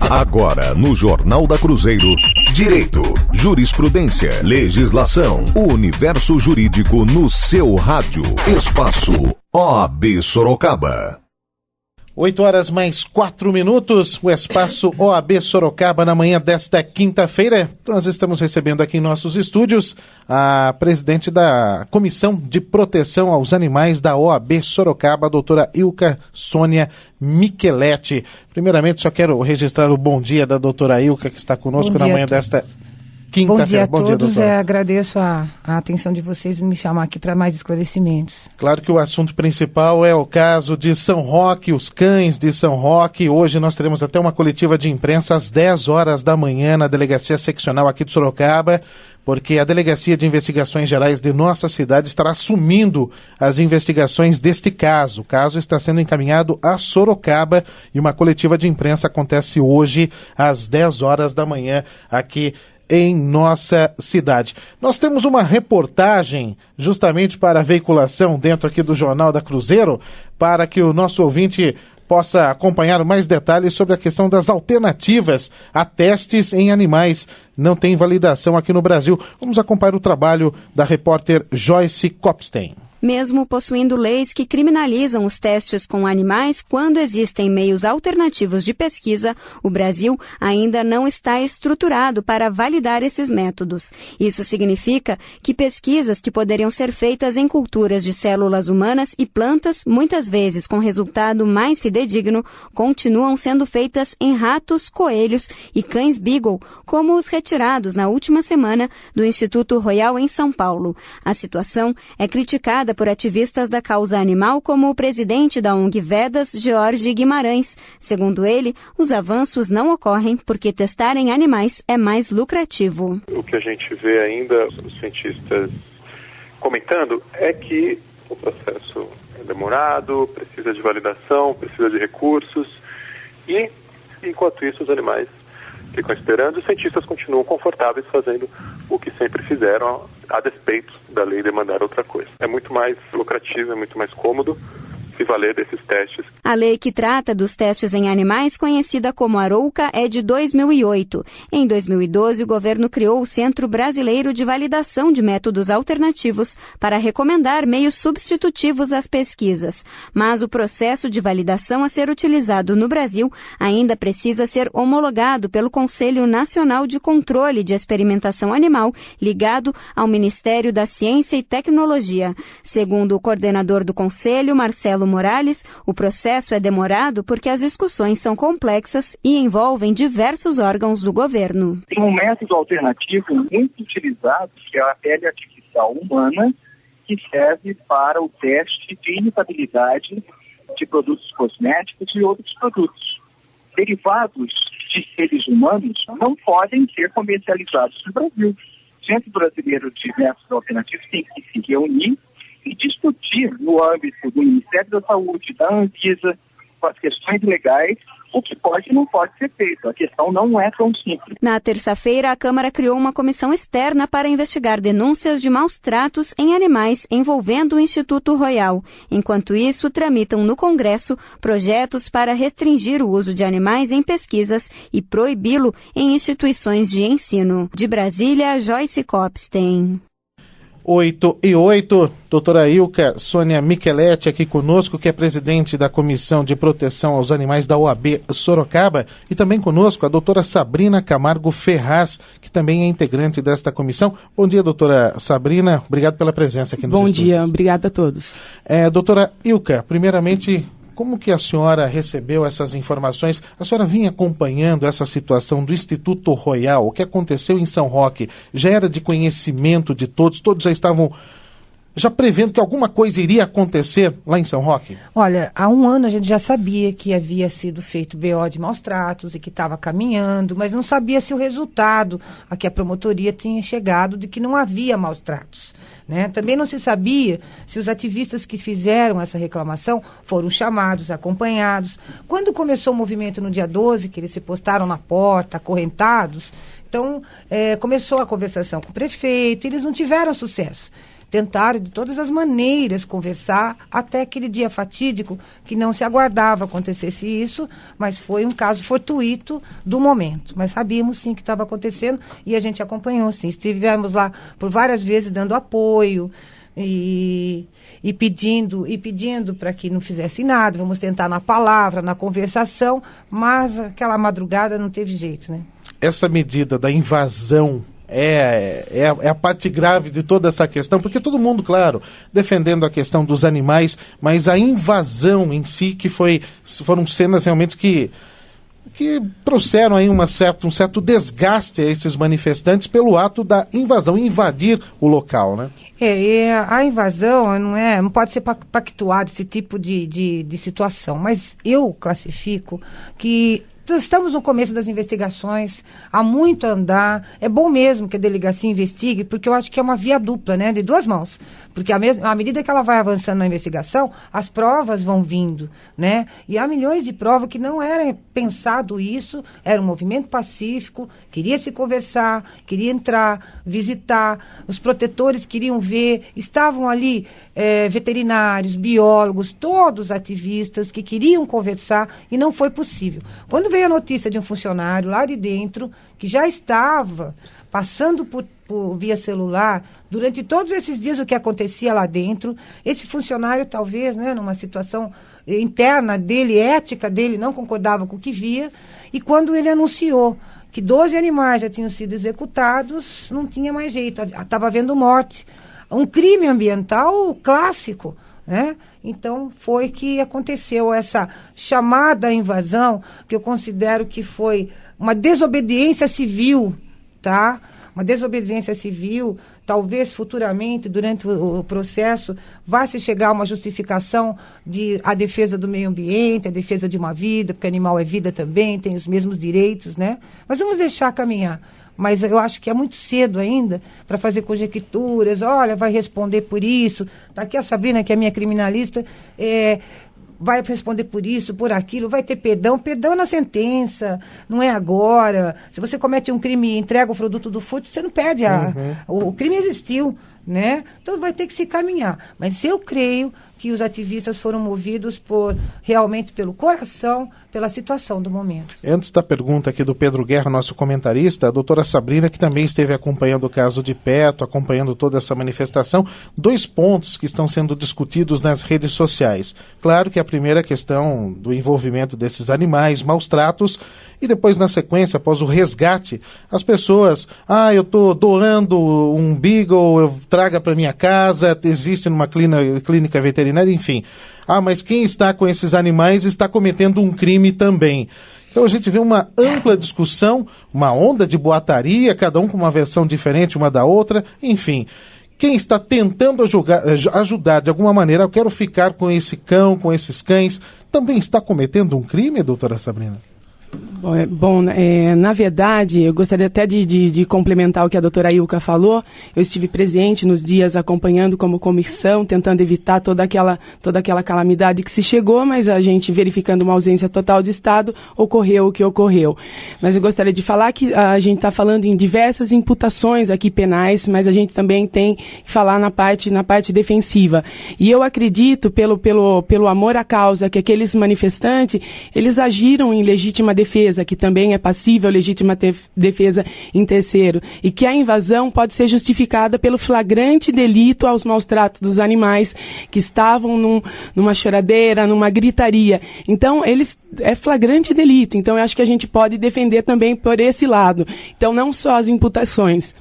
Agora, no Jornal da Cruzeiro, Direito, Jurisprudência, Legislação, o universo jurídico no seu rádio. Espaço OAB Sorocaba. 8h mais 4, o Espaço OAB Sorocaba na manhã desta quinta-feira. Nós estamos recebendo aqui em nossos estúdios a presidente da Comissão de Proteção aos Animais da OAB Sorocaba, a doutora Ilka Sônia Micheletti. Primeiramente, só quero registrar o bom dia da doutora Ilka, que está conosco na manhã desta quinta-feira. Bom dia a todos, doutora. Agradeço a atenção de vocês em me chamar aqui para mais esclarecimentos. Claro que o assunto principal é o caso de São Roque, os cães de São Roque. Hoje nós teremos até uma coletiva de imprensa às 10 horas da manhã na Delegacia Seccional aqui de Sorocaba, porque a Delegacia de Investigações Gerais de nossa cidade estará assumindo as investigações deste caso. O caso está sendo encaminhado a Sorocaba e uma coletiva de imprensa acontece hoje às 10 horas da manhã aqui em nossa cidade. Nós temos uma reportagem justamente para a veiculação dentro aqui do Jornal da Cruzeiro, para que o nosso ouvinte possa acompanhar mais detalhes sobre a questão das alternativas a testes em animais. Não tem validação aqui no Brasil. Vamos acompanhar o trabalho da repórter Joyce Kopstein. Mesmo possuindo leis que criminalizam os testes com animais quando existem meios alternativos de pesquisa, o Brasil ainda não está estruturado para validar esses métodos. Isso significa que pesquisas que poderiam ser feitas em culturas de células humanas e plantas, muitas vezes com resultado mais fidedigno, continuam sendo feitas em ratos, coelhos e cães Beagle, como os retirados na última semana do Instituto Royal em São Paulo. A situação é criticada por ativistas da causa animal, como o presidente da ONG Vedas, Jorge Guimarães. Segundo ele, os avanços não ocorrem porque testar em animais é mais lucrativo. O que a gente vê ainda, os cientistas comentando, é que o processo é demorado, precisa de validação, precisa de recursos e, enquanto isso, os animais ficam esperando e os cientistas continuam confortáveis fazendo o que sempre fizeram, a despeito da lei demandar outra coisa. É muito mais lucrativo, é muito mais cômodo se valer desses testes. A lei que trata dos testes em animais, conhecida como Arouca, é de 2008. Em 2012, o governo criou o Centro Brasileiro de Validação de Métodos Alternativos para recomendar meios substitutivos às pesquisas. Mas o processo de validação a ser utilizado no Brasil ainda precisa ser homologado pelo Conselho Nacional de Controle de Experimentação Animal, ligado ao Ministério da Ciência e Tecnologia. Segundo o coordenador do Conselho, Marcelo Morales, o processo é demorado porque as discussões são complexas e envolvem diversos órgãos do governo. Tem um método alternativo muito utilizado, que é a pele artificial humana, que serve para o teste de imitabilidade de produtos cosméticos e outros produtos. Derivados de seres humanos não podem ser comercializados no Brasil. O Centro Brasileiro de Métodos Alternativos tem que se reunir e discutir no âmbito do Ministério da Saúde, da Anvisa, com as questões legais, o que pode e não pode ser feito. A questão não é tão simples. Na terça-feira, a Câmara criou uma comissão externa para investigar denúncias de maus tratos em animais envolvendo o Instituto Royal. Enquanto isso, tramitam no Congresso projetos para restringir o uso de animais em pesquisas e proibi-lo em instituições de ensino. De Brasília, Joyce Kopstein. 8h08, doutora Ilka Sônia Micheletti aqui conosco, que é presidente da Comissão de Proteção aos Animais da OAB Sorocaba, e também conosco a doutora Sabrina Camargo Ferraz, que também é integrante desta comissão. Bom dia, doutora Sabrina, obrigado pela presença aqui nos estúdios. Bom dia, obrigada a todos. Doutora Ilka, primeiramente, como que a senhora recebeu essas informações? A senhora vinha acompanhando essa situação do Instituto Royal, o que aconteceu em São Roque, já era de conhecimento de todos? Todos já estavam já prevendo que alguma coisa iria acontecer lá em São Roque? Olha, há um ano a gente já sabia que havia sido feito BO de maus tratos e que estava caminhando, mas não sabia se o resultado a que a promotoria tinha chegado de que não havia maus tratos. Né? Também não se sabia se os ativistas que fizeram essa reclamação foram chamados, acompanhados. Quando começou o movimento no dia 12, que eles se postaram na porta, acorrentados, então começou a conversação com o prefeito, e eles não tiveram sucesso. tentaram de todas as maneiras conversar até aquele dia fatídico que não se aguardava acontecesse isso, mas foi um caso fortuito do momento. Mas sabíamos sim que estava acontecendo e a gente acompanhou sim. Estivemos lá por várias vezes dando apoio e pedindo para que não fizesse nada. Vamos tentar na palavra, na conversação, mas aquela madrugada não teve jeito, né? Essa medida da invasão é a parte grave de toda essa questão, porque todo mundo, claro, defendendo a questão dos animais, mas a invasão em si, foram cenas realmente que trouxeram aí um certo desgaste a esses manifestantes pelo ato da invasão, invadir o local, né? A invasão não pode ser pactuada, esse tipo de situação, mas eu classifico que estamos no começo das investigações, há muito a andar. É bom mesmo que a delegacia investigue, porque eu acho que é uma via dupla, né, de duas mãos. Porque à medida que ela vai avançando na investigação, as provas vão vindo, né? E há milhões de provas que não era pensado isso, era um movimento pacífico, queria se conversar, queria entrar, visitar, os protetores queriam ver, estavam ali veterinários, biólogos, todos ativistas que queriam conversar e não foi possível. Quando veio a notícia de um funcionário lá de dentro, que já estava passando por via celular, durante todos esses dias o que acontecia lá dentro, esse funcionário talvez, né, numa situação interna dele, ética dele, não concordava com o que via, e quando ele anunciou que 12 animais já tinham sido executados, não tinha mais jeito, estava havendo morte. Um crime ambiental clássico, né? Então foi que aconteceu essa chamada invasão, que eu considero que foi uma desobediência civil, tá? Uma desobediência civil, talvez futuramente, durante o processo, vá se chegar a uma justificação a defesa do meio ambiente, a defesa de uma vida, porque animal é vida também, tem os mesmos direitos, né? Mas vamos deixar caminhar. Mas eu acho que é muito cedo ainda para fazer conjecturas. Olha, vai responder por isso. Está aqui a Sabrina, que é minha criminalista, vai responder por isso, por aquilo, vai ter perdão. Perdão é na sentença, não é agora. Se você comete um crime e entrega o produto do furto, você não perde o crime existiu, né? Então vai ter que se caminhar. Mas eu creio que os ativistas foram movidos realmente pelo coração, pela situação do momento. Antes da pergunta aqui do Pedro Guerra, nosso comentarista, a doutora Sabrina, que também esteve acompanhando o caso de perto, acompanhando toda essa manifestação, 2 pontos que estão sendo discutidos nas redes sociais. Claro que a primeira questão do envolvimento desses animais, maus tratos, e depois, na sequência, após o resgate, as pessoas, eu estou doando um beagle, eu traga para minha casa, existe numa clínica veterinária, enfim. Mas quem está com esses animais está cometendo um crime também. Então a gente vê uma ampla discussão, uma onda de boataria, cada um com uma versão diferente uma da outra, enfim. Quem está tentando ajudar de alguma maneira, eu quero ficar com esse cão, com esses cães, também está cometendo um crime, doutora Sabrina? Bom, na verdade, eu gostaria até de complementar o que a doutora Ilka falou. Eu estive presente nos dias acompanhando como comissão, tentando evitar toda aquela calamidade que se chegou, mas a gente, verificando uma ausência total do Estado, ocorreu o que ocorreu. Mas eu gostaria de falar que a gente está falando em diversas imputações aqui penais, mas a gente também tem que falar na parte defensiva. E eu acredito, pelo amor à causa, que aqueles manifestantes, eles agiram em legítima defesa, que também é passível legítima defesa em terceiro, e que a invasão pode ser justificada pelo flagrante delito aos maus tratos dos animais que estavam numa choradeira, numa gritaria. Então, é flagrante delito. Então, eu acho que a gente pode defender também por esse lado. Então, não só as imputações.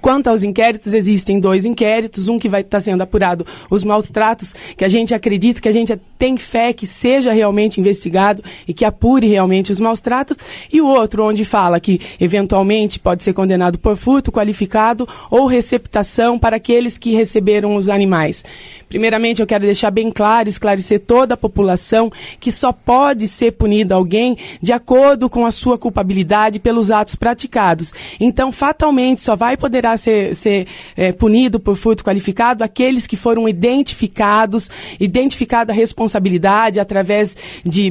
Quanto aos inquéritos, existem 2 inquéritos, um que vai estar sendo apurado os maus tratos, que a gente acredita, que a gente tem fé que seja realmente investigado e que apure realmente os maus tratos, e o outro onde fala que eventualmente pode ser condenado por furto qualificado ou receptação para aqueles que receberam os animais. Primeiramente, eu quero deixar bem claro, esclarecer toda a população que só pode ser punido alguém de acordo com a sua culpabilidade pelos atos praticados. Então, fatalmente, só poderá ser punido por furto qualificado aqueles que foram identificada a responsabilidade responsabilidade através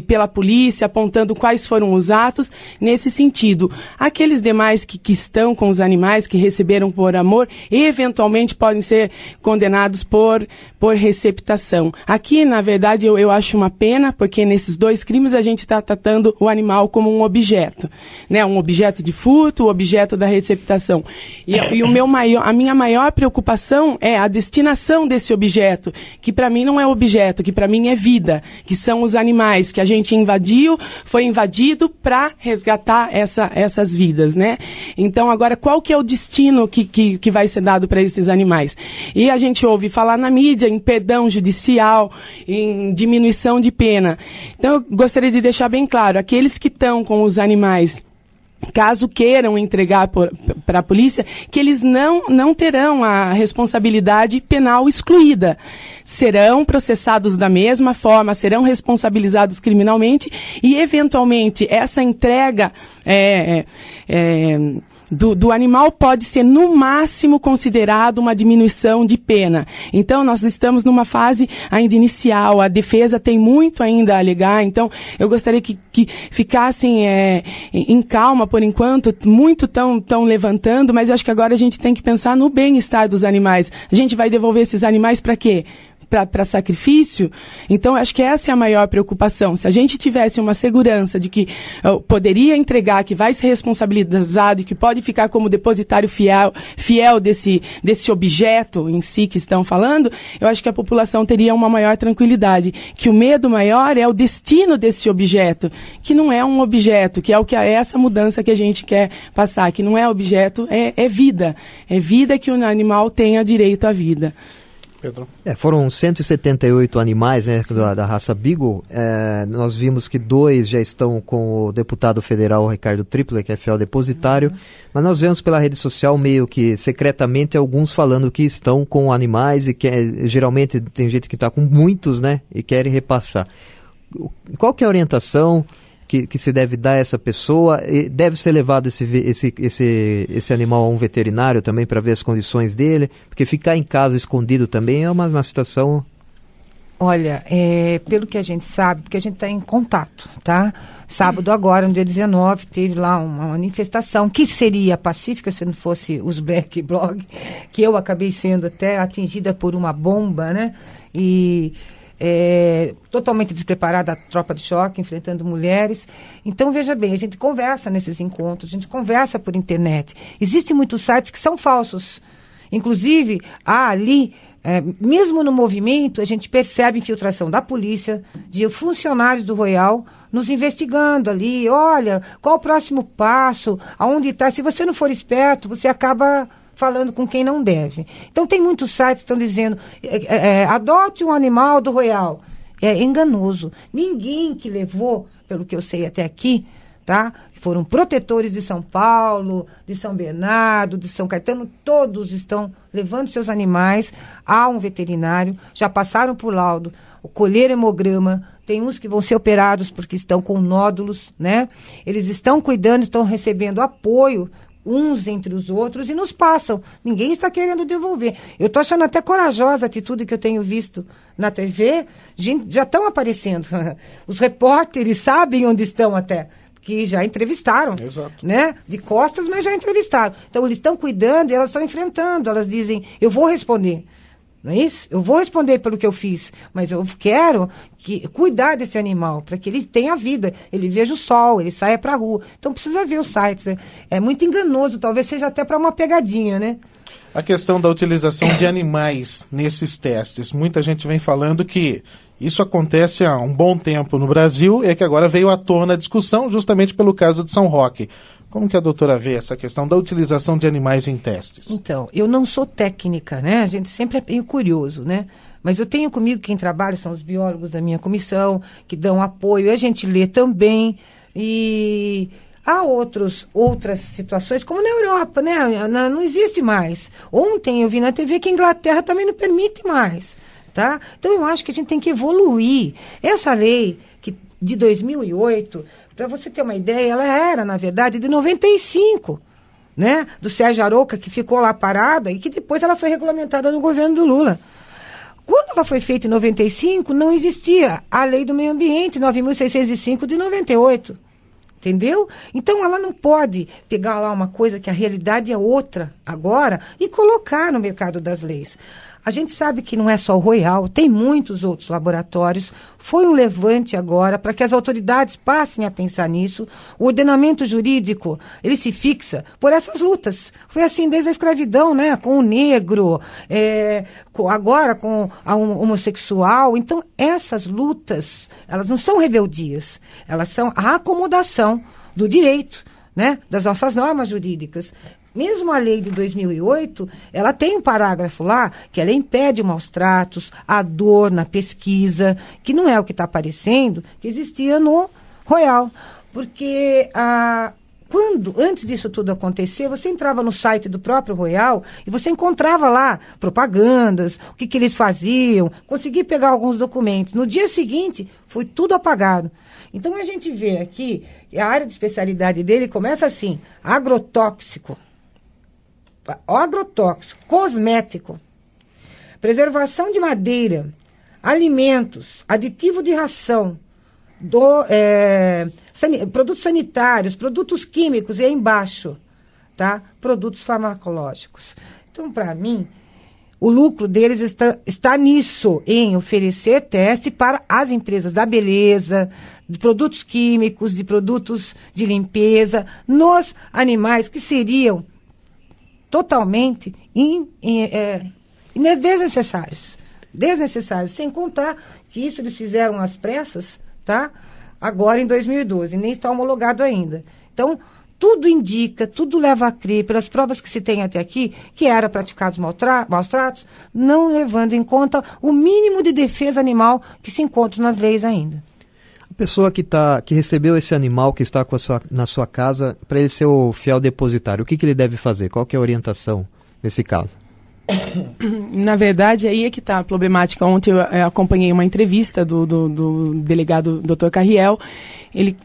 pela polícia, apontando quais foram os atos, nesse sentido. Aqueles demais que estão com os animais, que receberam por amor, eventualmente podem ser condenados por receptação. Aqui, na verdade, eu acho uma pena, porque nesses 2 crimes a gente está tratando o animal como um objeto, né? Um objeto de furto, o objeto da receptação. E a minha maior preocupação é a destinação desse objeto, que para mim não é objeto, que para mim é vida, que são os animais que a gente foi invadido para resgatar essas vidas, né? Então, agora, qual que é o destino que vai ser dado para esses animais? E a gente ouve falar na mídia em perdão judicial, em diminuição de pena. Então, eu gostaria de deixar bem claro, aqueles que estão com os animais, caso queiram entregar para a polícia, que eles não terão a responsabilidade penal excluída. Serão processados da mesma forma, serão responsabilizados criminalmente e, eventualmente, essa entrega do animal pode ser, no máximo, considerado uma diminuição de pena. Então, nós estamos numa fase ainda inicial, a defesa tem muito ainda a alegar, então, eu gostaria que ficassem em calma, por enquanto, muito tão levantando, mas eu acho que agora a gente tem que pensar no bem-estar dos animais. A gente vai devolver esses animais para quê? Para sacrifício? Então, acho que essa é a maior preocupação. Se a gente tivesse uma segurança de que poderia entregar, que vai ser responsabilizado e que pode ficar como depositário fiel desse objeto em si que estão falando, eu acho que a população teria uma maior tranquilidade. Que o medo maior é o destino desse objeto, que não é um objeto, que é essa mudança que a gente quer passar, que não é objeto, é vida. É vida, que o animal tenha direito à vida. Pedro. Foram 178 animais, né, da raça Beagle. Nós vimos que 2 já estão com o deputado federal Ricardo Tripler, que é fiel depositário, mas nós vemos pela rede social meio que secretamente alguns falando que estão com animais e que geralmente tem gente que está com muitos, né, e querem repassar. Qual que é a orientação que se deve dar a essa pessoa? E deve ser levado esse animal a um veterinário também para ver as condições dele? Porque ficar em casa escondido também é uma situação... Olha, pelo que a gente sabe, porque a gente está em contato, tá? Sábado agora, no dia 19, teve lá uma manifestação que seria pacífica se não fosse os Black Blog, que eu acabei sendo até atingida por uma bomba, né? E... totalmente despreparada, a tropa de choque, enfrentando mulheres. Então, veja bem, a gente conversa nesses encontros, a gente conversa por internet. Existem muitos sites que são falsos. Inclusive, ali, mesmo no movimento, a gente percebe infiltração da polícia, de funcionários do Royal, nos investigando ali. Olha, qual o próximo passo? Aonde está? Se você não for esperto, você acaba... falando com quem não deve. Então, tem muitos sites que estão dizendo, adote um animal do Royal. É enganoso. Ninguém que levou, pelo que eu sei até aqui, tá? Foram protetores de São Paulo, de São Bernardo, de São Caetano, todos estão levando seus animais a um veterinário, já passaram por laudo, colher hemograma, tem uns que vão ser operados porque estão com nódulos, né? Eles estão cuidando, estão recebendo apoio uns entre os outros e nos passam. Ninguém está querendo devolver. Eu estou achando até corajosa a atitude que eu tenho visto na TV. Já estão aparecendo. Os repórteres sabem onde estão até, que já entrevistaram. Exato. Né? De costas, mas já entrevistaram. Então, eles estão cuidando e elas estão enfrentando. Elas dizem, eu vou responder. Não é isso? Eu vou responder pelo que eu fiz, mas eu quero cuidar desse animal, para que ele tenha vida, ele veja o sol, ele saia para a rua. Então precisa ver os sites, né? É muito enganoso, talvez seja até para uma pegadinha, né? A questão da utilização de animais nesses testes. Muita gente vem falando que isso acontece há um bom tempo no Brasil, e que agora veio à tona a discussão justamente pelo caso de São Roque. Como que a doutora vê essa questão da utilização de animais em testes? Então, eu não sou técnica, né? A gente sempre é meio curioso, né? Mas eu tenho comigo quem trabalha, são os biólogos da minha comissão, que dão apoio, e a gente lê também. E há outras situações, como na Europa, né? Não existe mais. Ontem eu vi na TV que a Inglaterra também não permite mais, tá? Então eu acho que a gente tem que evoluir. Essa lei de 2008... Para você ter uma ideia, ela era, na verdade, de 95, né? Do Sérgio Arouca, que ficou lá parada e que depois ela foi regulamentada no governo do Lula. Quando ela foi feita em 95, não existia a Lei do Meio Ambiente, 9.605 de 98. Entendeu? Então ela não pode pegar lá uma coisa que a realidade é outra agora e colocar no mercado das leis. A gente sabe que não é só o Royal, tem muitos outros laboratórios. Foi um levante agora para que as autoridades passem a pensar nisso. O ordenamento jurídico, ele se fixa por essas lutas. Foi assim desde a escravidão, né? Com o negro, agora com a homossexual. Então, essas lutas, elas não são rebeldias, elas são a acomodação do direito, né? Das nossas normas jurídicas. Mesmo a lei de 2008, ela tem um parágrafo lá que ela impede maus tratos, a dor na pesquisa, que não é o que está aparecendo, que existia no Royal. Porque antes disso tudo acontecer, você entrava no site do próprio Royal e você encontrava lá propagandas, o que eles faziam, consegui pegar alguns documentos. No dia seguinte, foi tudo apagado. Então, a gente vê aqui, a área de especialidade dele começa assim, agrotóxico, cosmético, preservação de madeira, alimentos, aditivo de ração, produtos sanitários, produtos químicos, e aí embaixo, tá? Produtos farmacológicos. Então, para mim, o lucro deles está nisso, em oferecer teste para as empresas da beleza, de produtos químicos, de produtos de limpeza, nos animais que seriam totalmente desnecessários. Desnecessários, sem contar que isso eles fizeram às pressas, tá? Agora em 2012, nem está homologado ainda. Então, tudo indica, tudo leva a crer, pelas provas que se tem até aqui, que era praticados maus tratos, não levando em conta o mínimo de defesa animal que se encontra nas leis ainda. A pessoa que recebeu esse animal que está na sua casa, para ele ser o fiel depositário, o que ele deve fazer? Qual que é a orientação nesse caso? Na verdade, aí é que está a problemática. Ontem eu acompanhei uma entrevista do delegado Dr. Carriel, ele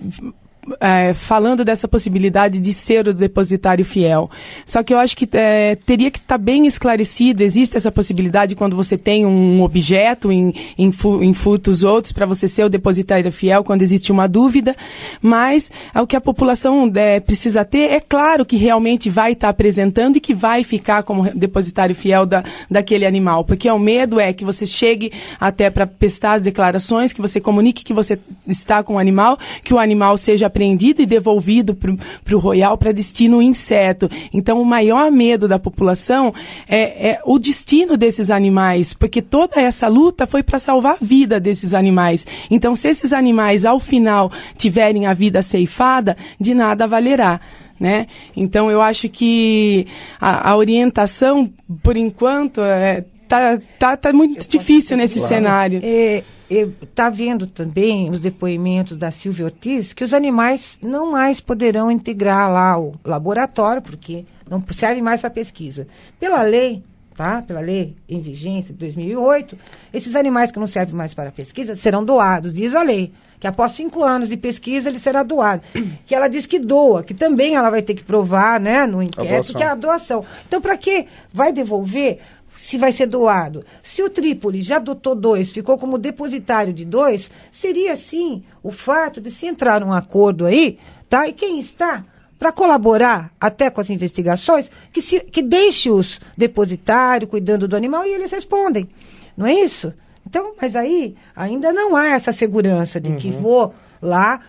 falando dessa possibilidade de ser o depositário fiel. Só que eu acho que teria que estar bem esclarecido, existe essa possibilidade quando você tem um objeto em furtos outros, para você ser o depositário fiel quando existe uma dúvida, mas o que a população precisa ter é claro que realmente vai estar apresentando e que vai ficar como depositário fiel daquele animal, porque o medo é que você chegue até para prestar as declarações, que você comunique que você está com o animal, que o animal seja apreendido e devolvido para o Royal para destino incerto. Então, o maior medo da população é o destino desses animais, porque toda essa luta foi para salvar a vida desses animais. Então, se esses animais, ao final, tiverem a vida ceifada, de nada valerá, né? Então, eu acho que a orientação, por enquanto, tá muito difícil nesse cenário. Está vendo também os depoimentos da Silvia Ortiz que os animais não mais poderão integrar lá o laboratório, porque não serve mais para pesquisa. Pela lei, tá? Pela lei em vigência de 2008, esses animais que não servem mais para pesquisa serão doados, diz a lei, que após 5 anos de pesquisa ele será doado. Que ela diz que doa, que também ela vai ter que provar, né, no inquérito, que é a doação. Então, para que vai devolver se vai ser doado? Se o Trípoli já dotou 2, ficou como depositário de 2, seria sim o fato de se entrar num acordo aí, tá? E quem está para colaborar até com as investigações, que deixe os depositários cuidando do animal e eles respondem. Não é isso? Então, mas aí ainda não há essa segurança de que vou lá,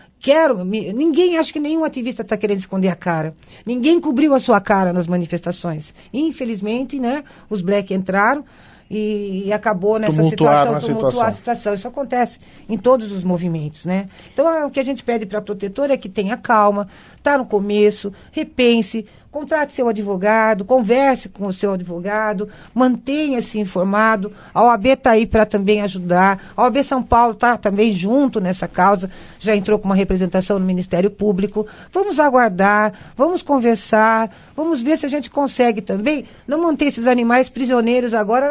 ninguém, acho que nenhum ativista está querendo esconder a cara. Ninguém cobriu a sua cara nas manifestações. Infelizmente, né, os black entraram e acabou nessa tumultuar a situação. Isso acontece em todos os movimentos, né? Então, o que a gente pede para a protetora é que tenha calma, está no começo, repense, contrate seu advogado, converse com o seu advogado, mantenha-se informado. A OAB está aí para também ajudar. A OAB São Paulo está também junto nessa causa, já entrou com uma representação no Ministério Público. Vamos aguardar, vamos conversar, vamos ver se a gente consegue também não manter esses animais prisioneiros agora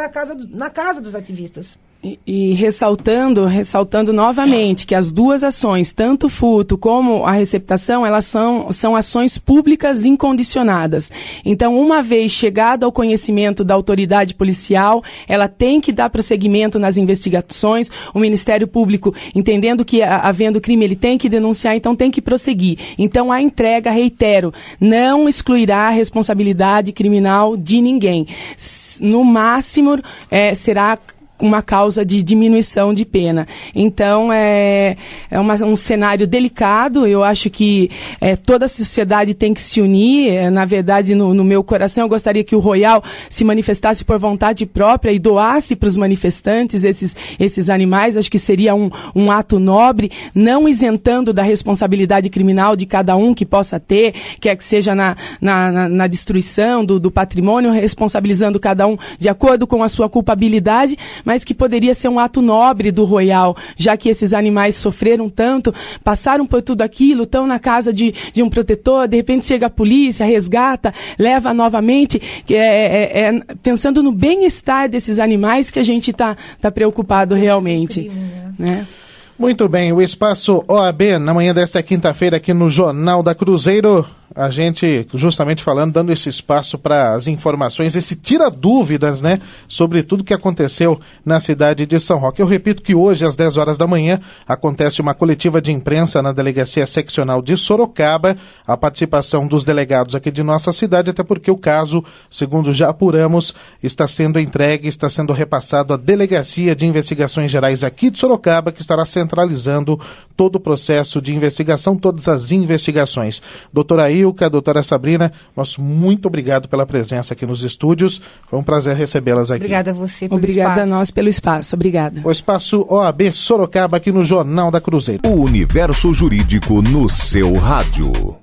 na casa dos ativistas. E ressaltando novamente que as duas ações, tanto o furto como a receptação, elas são ações públicas incondicionadas. Então, uma vez chegado ao conhecimento da autoridade policial, ela tem que dar prosseguimento nas investigações. O Ministério Público, entendendo que havendo crime, ele tem que denunciar, então tem que prosseguir. Então, a entrega, reitero, não excluirá a responsabilidade criminal de ninguém. No máximo, será uma causa de diminuição de pena. Então, é um cenário delicado. Eu acho que toda a sociedade tem que se unir. Na verdade, no meu coração, eu gostaria que o Royal se manifestasse por vontade própria e doasse para os manifestantes esses animais. Acho que seria um ato nobre, não isentando da responsabilidade criminal de cada um que possa ter, quer que seja na destruição do patrimônio, responsabilizando cada um de acordo com a sua culpabilidade, mas que poderia ser um ato nobre do Royal, já que esses animais sofreram tanto, passaram por tudo aquilo, estão na casa de um protetor, de repente chega a polícia, resgata, leva novamente, pensando no bem-estar desses animais que a gente está preocupado realmente. Né? Muito bem, o Espaço OAB, na manhã desta quinta-feira aqui no Jornal da Cruzeiro, a gente justamente falando, dando esse espaço para as informações, esse tira dúvidas, né, sobre tudo que aconteceu na cidade de São Roque. Eu repito que hoje, às 10 horas da manhã, acontece uma coletiva de imprensa na Delegacia Seccional de Sorocaba, a participação dos delegados aqui de nossa cidade, até porque o caso, segundo já apuramos, está sendo entregue, está sendo repassado à Delegacia de Investigações Gerais aqui de Sorocaba, que estará centralizando todo o processo de investigação, todas as investigações. Doutora Ilka, doutora Sabrina, nosso muito obrigado pela presença aqui nos estúdios. Foi um prazer recebê-las aqui. Obrigada a você pelo Obrigada espaço. a nós pelo espaço. Obrigada. O Espaço OAB Sorocaba aqui no Jornal da Cruzeiro. O universo jurídico no seu rádio.